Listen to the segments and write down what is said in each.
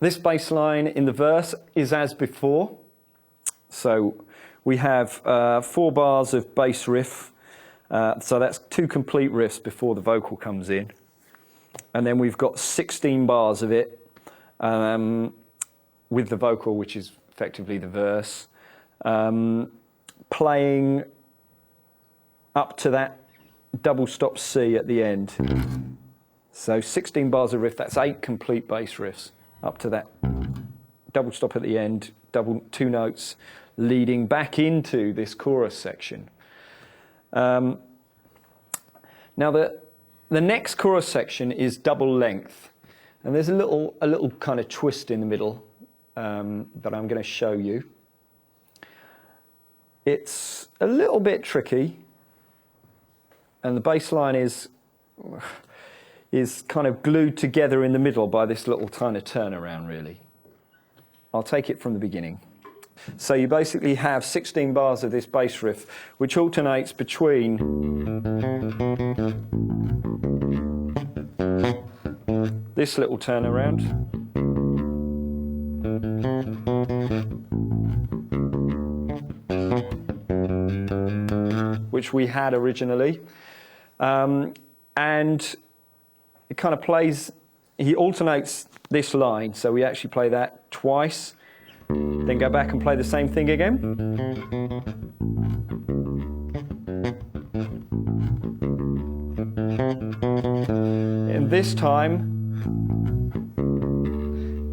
This bass line in the verse is as before. So we have 4 bars of bass riff. So that's 2 complete riffs before the vocal comes in. And then we've got 16 bars of it with the vocal, which is effectively the verse, playing up to that double stop C at the end. So 16 bars of riff, that's 8 complete bass riffs up to that double stop at the end, 2 notes leading back into this chorus section. Now the next chorus section is double length, and there's a little kind of twist in the middle that I'm going to show you. It's a little bit tricky, and the bass line is kind of glued together in the middle by this little kind of turnaround, really. I'll take it from the beginning. So you basically have 16 bars of this bass riff, which alternates between this little turnaround which we had originally, and it kind of plays, he alternates this line, so we actually play that twice, then go back and play the same thing again. And this time,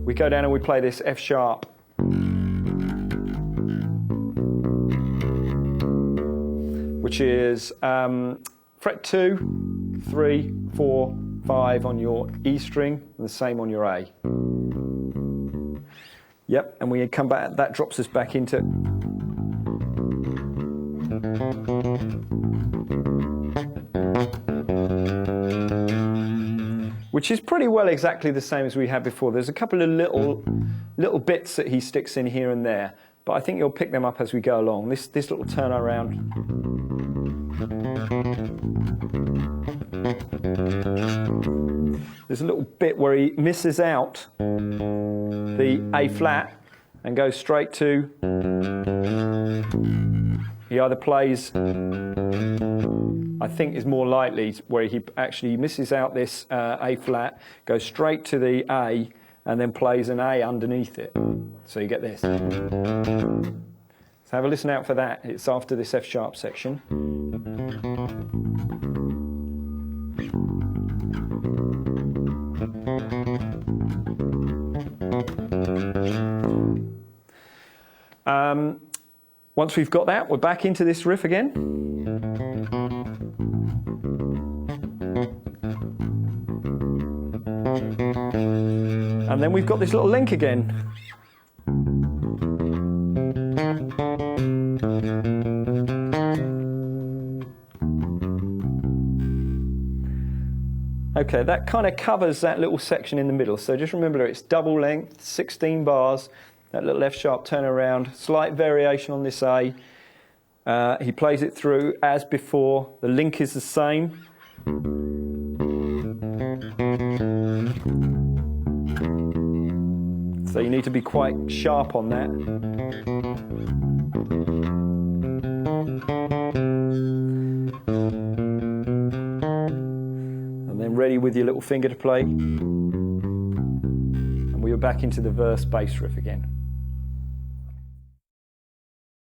we go down and we play this F sharp. Which is fret 2, 3, 4, 5 on your E string, and the same on your A. Yep, and we come back, that drops us back into which is pretty well exactly the same as we had before. There's a couple of little bits that he sticks in here and there, but I think you'll pick them up as we go along. This little turnaround. There's a little bit where he misses out the A flat and goes straight to, he either plays, I think is more likely, where he actually misses out this A flat, goes straight to the A, and then plays an A underneath it. So you get this. So have a listen out for that. It's after this F sharp section. Once we've got that, we're back into this riff again. And then we've got this little link again. Okay, that kind of covers that little section in the middle. So just remember, it's double length, 16 bars, that little F sharp turnaround, slight variation on this A. He plays it through as before. The link is the same. So you need to be quite sharp on that. And then ready with your little finger to play. And we were back into the verse bass riff again.